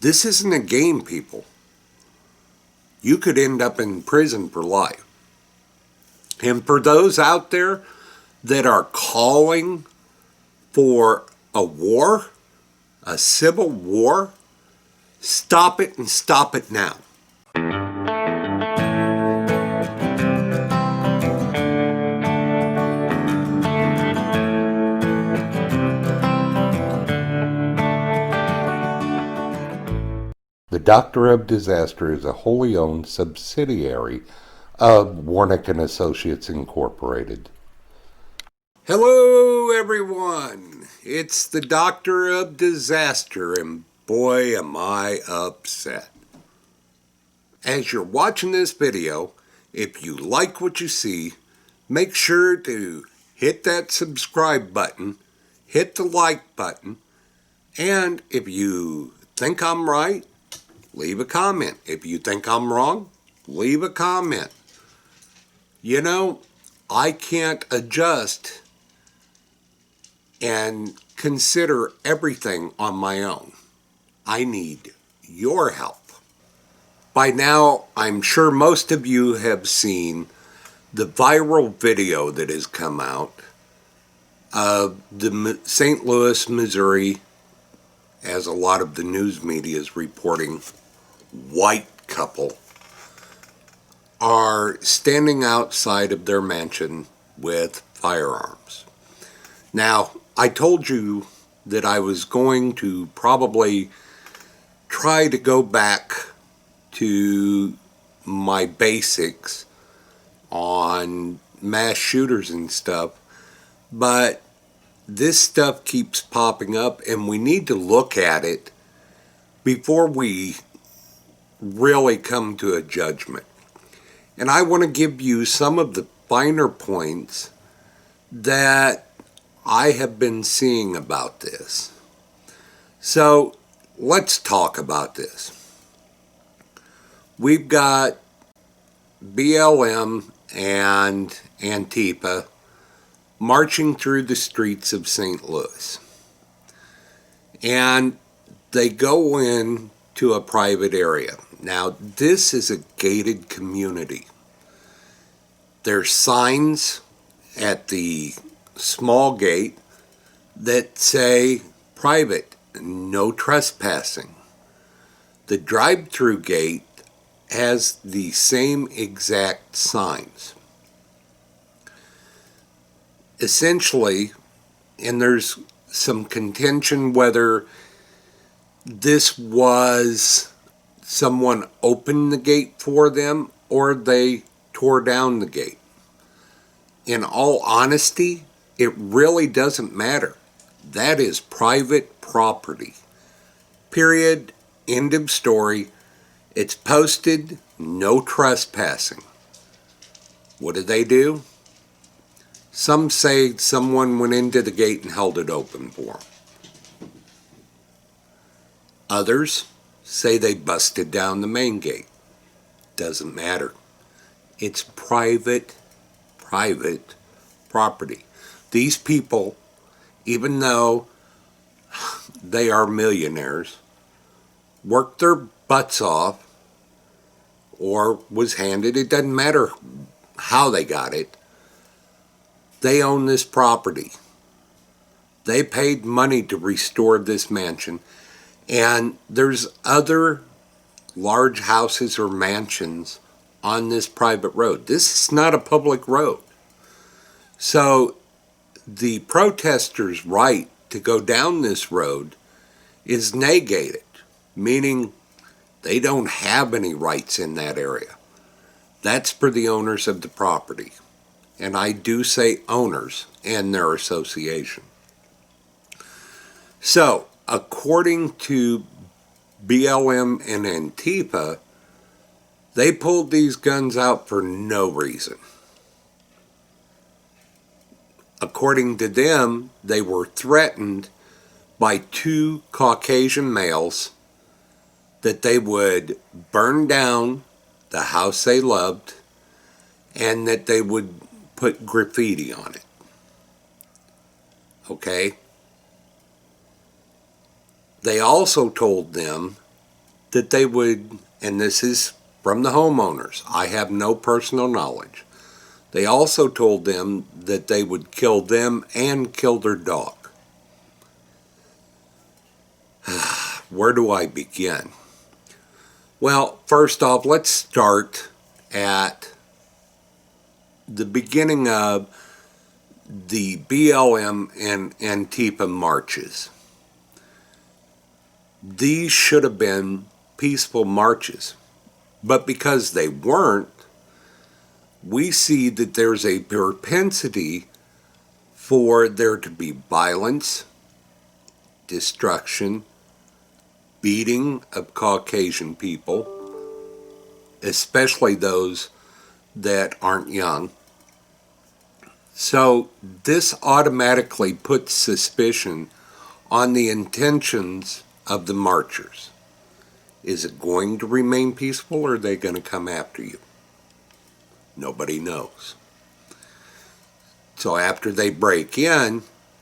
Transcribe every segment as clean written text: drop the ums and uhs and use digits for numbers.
This isn't a game, people. You could end up in prison for life. And for those out there that are calling for a war, a civil war, stop it and stop it now. The Doctor of Disaster is a wholly owned subsidiary of Warnick and Associates Incorporated. Hello, everyone. It's the Doctor of Disaster, and boy, am I upset. As you're watching this video, if you like what you see, make sure to hit that subscribe button, hit the like button, and if you think I'm right, leave a comment. If you think I'm wrong, leave a comment. You know, I can't adjust and consider everything on my own. I need your help. By now, I'm sure most of you have seen the viral video that has come out of the St. Louis, Missouri, as a lot of the news media is reporting, white couple are standing outside of their mansion with firearms. Now, I told you that I was going to probably try to go back to my basics on mass shooters and stuff, but this stuff keeps popping up and we need to look at it before we really come to a judgment. And I want to give you some of the finer points that I have been seeing about this. So let's talk about this. We've got BLM and Antifa marching through the streets of St. Louis. And they go in to a private area. Now, this is a gated community. There's signs at the small gate that say private, no trespassing. The drive-through gate has the same exact signs. Essentially, and there's some contention whether this was someone opened the gate for them or they tore down the gate. In all honesty, it really doesn't matter. That is private property. Period. End of story. It's posted, no trespassing. What did they do? Some say someone went into the gate and held it open for them. Others say they busted down the main gate. Doesn't matter. It's private property. These people, even though they are millionaires, worked their butts off or was handed, it doesn't matter how they got it. They own this property. They paid money to restore this mansion. And there's other large houses or mansions on this private road. This is not a public road. So the protesters' right to go down this road is negated, meaning they don't have any rights in that area. That's for the owners of the property. And I do say owners and their association. So, according to BLM and Antifa, they pulled these guns out for no reason. According to them, they were threatened by two Caucasian males that they would burn down the house they loved and that they would put graffiti on it. Okay? They also told them that they would, and this is from the homeowners, I have no personal knowledge. They also told them that they would kill them and kill their dog. Where do I begin? Well, first off, let's start at the beginning of the BLM and Antifa marches. These should have been peaceful marches, but because they weren't, we see that there's a propensity for there to be violence, destruction, beating of Caucasian people, especially those that aren't young. So this automatically puts suspicion on the intentions of the marchers. Is it going to remain peaceful, or are they going to come after you? Nobody knows. So after they break in,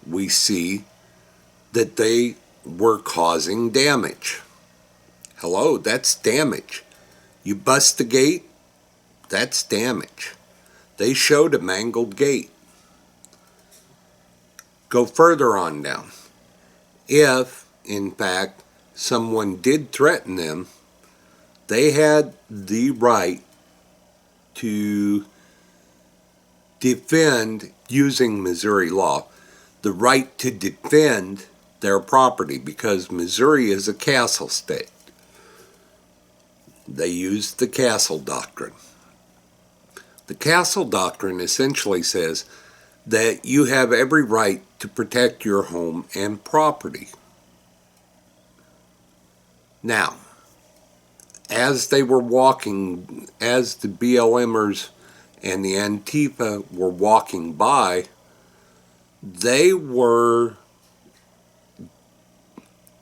we see that they were causing damage. Hello, that's damage. You bust the gate, that's damage. They showed a mangled gate. Go further on down. If, in fact, someone did threaten them, they had the right to defend, using Missouri law, the right to defend their property, because Missouri is a castle state. They used the castle doctrine. The castle doctrine essentially says that you have every right to protect your home and property. Now, as they were walking, as the BLMers and the Antifa were walking by, they were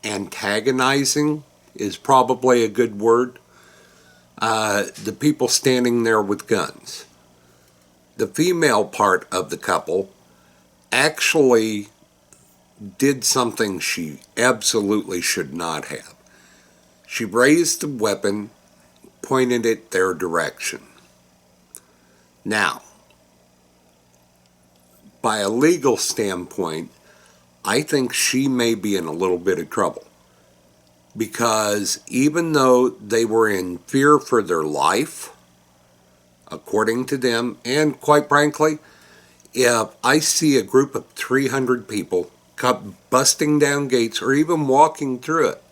antagonizing, is probably a good word, the people standing there with guns. The female part of the couple actually did something she absolutely should not have. She raised the weapon, pointed it their direction. Now, by a legal standpoint, I think she may be in a little bit of trouble, because even though they were in fear for their life, according to them, and quite frankly, if I see a group of 300 people come busting down gates or even walking through it,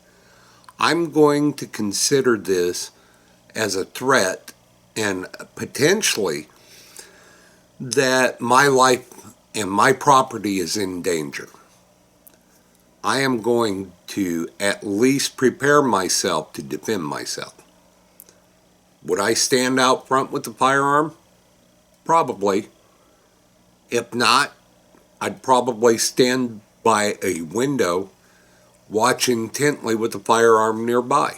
I'm going to consider this as a threat, and potentially that my life and my property is in danger. I am going to at least prepare myself to defend myself. Would I stand out front with a firearm? Probably. If not, I'd probably stand by a window, watch intently with a firearm nearby.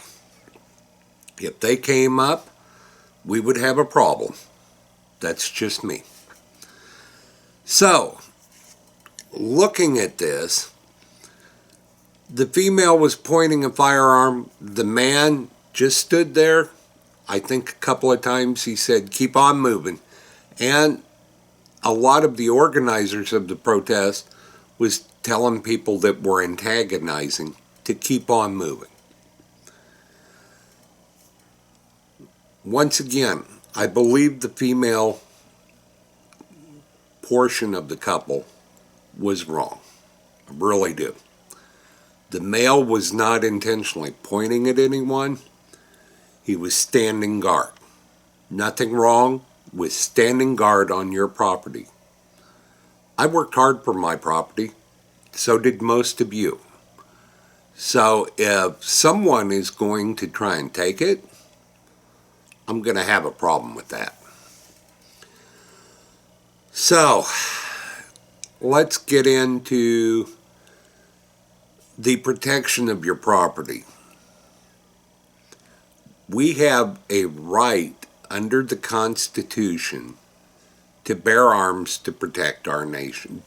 If they came up, we would have a problem. That's just me. So, looking at this, the female was pointing a firearm. The man just stood there. I think a couple of times he said, "Keep on moving." And a lot of the organizers of the protest was telling people that were antagonizing to keep on moving. Once again, I believe the female portion of the couple was wrong. I really do. The male was not intentionally pointing at anyone. He was standing guard. Nothing wrong with standing guard on your property. I worked hard for my property. So did most of you. So if someone is going to try and take it, I'm going to have a problem with that. So let's get into the protection of your property. We have a right under the Constitution to bear arms to protect our nation,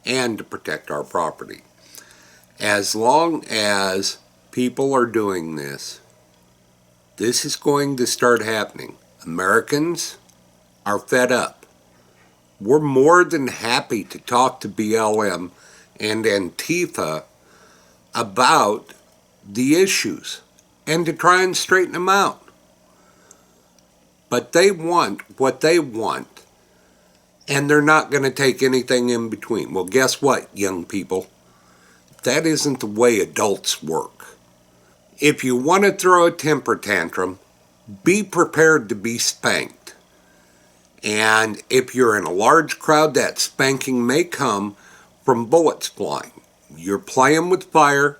and to protect our property. As long as people are doing this, this is going to start happening. Americans are fed up. We're more than happy to talk to BLM and Antifa about the issues and to try and straighten them out. But they want what they want, and they're not going to take anything in between. Well, guess what, young people? That isn't the way adults work. If you want to throw a temper tantrum, be prepared to be spanked. And if you're in a large crowd, that spanking may come from bullets flying. You're playing with fire.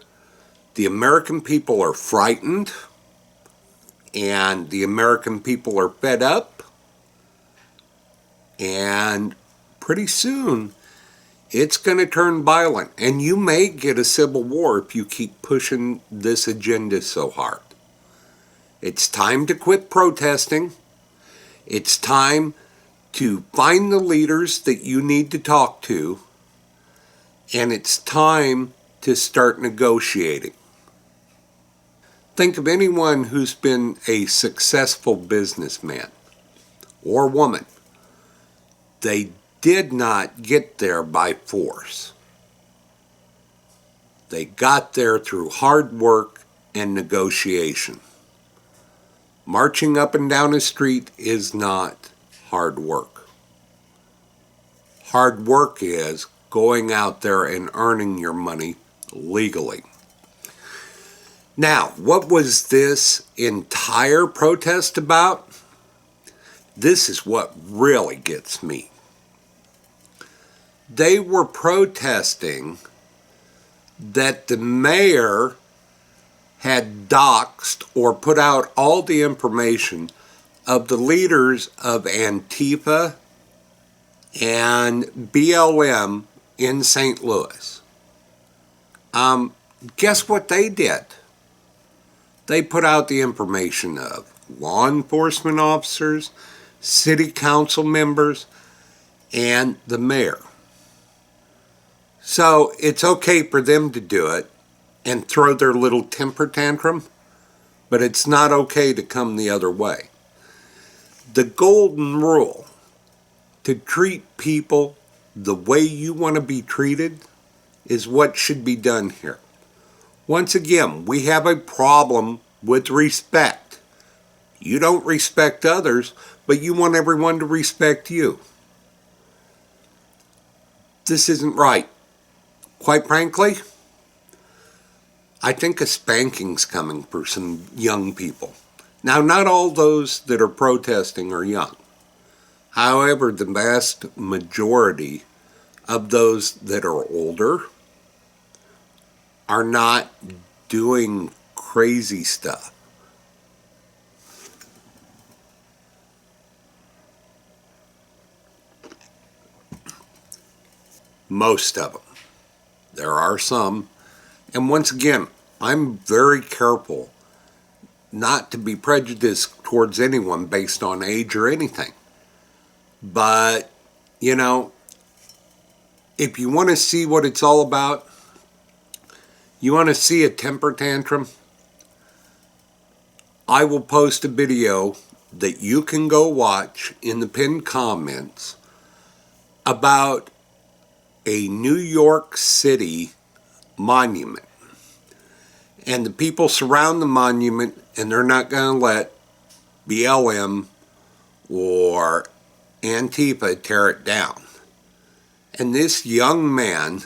The American people are frightened, and the American people are fed up, and pretty soon it's going to turn violent, and you may get a civil war if you keep pushing this agenda so hard. It's time to quit protesting. It's time to find the leaders that you need to talk to, and it's time to start negotiating. Think of anyone who's been a successful businessman or woman. They did not get there by force. They got there through hard work and negotiation. Marching up and down a street is not hard work. Hard work is going out there and earning your money legally. Now, what was this entire protest about? This is what really gets me. They were protesting that the mayor had doxed or put out all the information of the leaders of Antifa and BLM in St. Louis. Guess what they did? They put out the information of law enforcement officers, city council members, and the mayor. So it's okay for them to do it and throw their little temper tantrum, but it's not okay to come the other way. The golden rule, to treat people the way you want to be treated, is what should be done here. Once again, we have a problem with respect. You don't respect others, but you want everyone to respect you. This isn't right. Quite frankly, I think a spanking's coming for some young people. Now, not all those that are protesting are young. However, the vast majority of those that are older are not doing crazy stuff. Most of them. There are some. And once again, I'm very careful not to be prejudiced towards anyone based on age or anything. But, you know, if you want to see what it's all about, you want to see a temper tantrum, I will post a video that you can go watch in the pinned comments about a New York City monument. And the people surround the monument, and they're not going to let BLM or Antifa tear it down. And this young man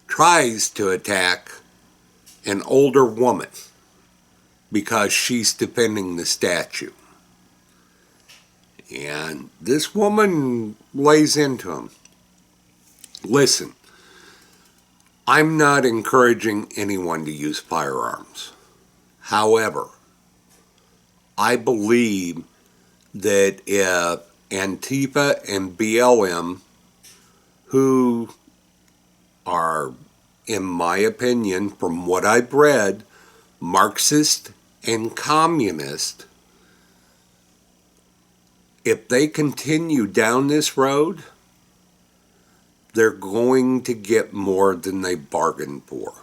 tries to attack an older woman because she's defending the statue. And this woman lays into him. Listen, I'm not encouraging anyone to use firearms. However, I believe that if Antifa and BLM, who are, in my opinion, from what I've read, Marxist and communist, if they continue down this road, they're going to get more than they bargained for.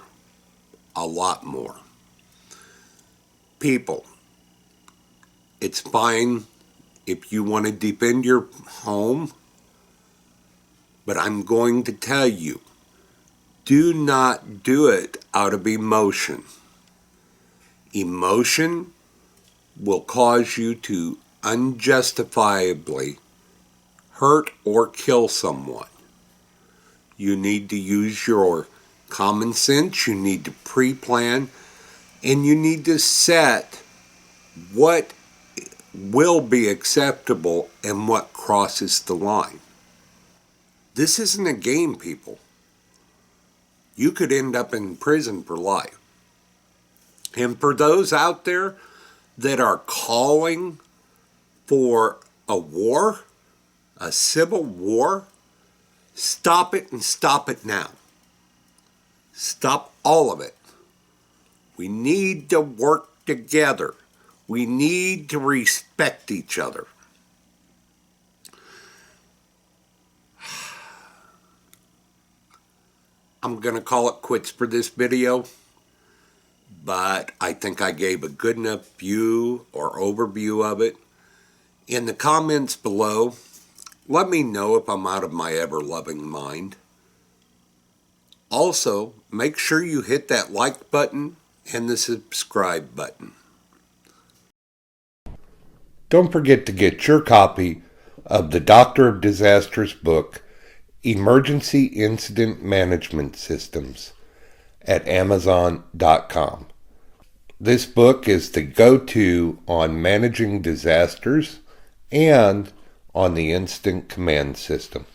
A lot more. People, it's fine if you want to defend your home, but I'm going to tell you, do not do it out of emotion. Emotion will cause you to unjustifiably hurt or kill someone. You need to use your common sense, you need to pre-plan, and you need to set what will be acceptable and what crosses the line. This isn't a game, people. You could end up in prison for life. And for those out there that are calling for a war, a civil war, stop it and stop it now. Stop all of it. We need to work together. We need to respect each other. I'm going to call it quits for this video, but I think I gave a good enough view or overview of it. In the comments below, let me know if I'm out of my ever-loving mind. Also, make sure you hit that like button and the subscribe button. Don't forget to get your copy of the Doctor of Disasters book, Emergency Incident Management Systems, at Amazon.com. This book is the go-to on managing disasters and on the Instant Command System.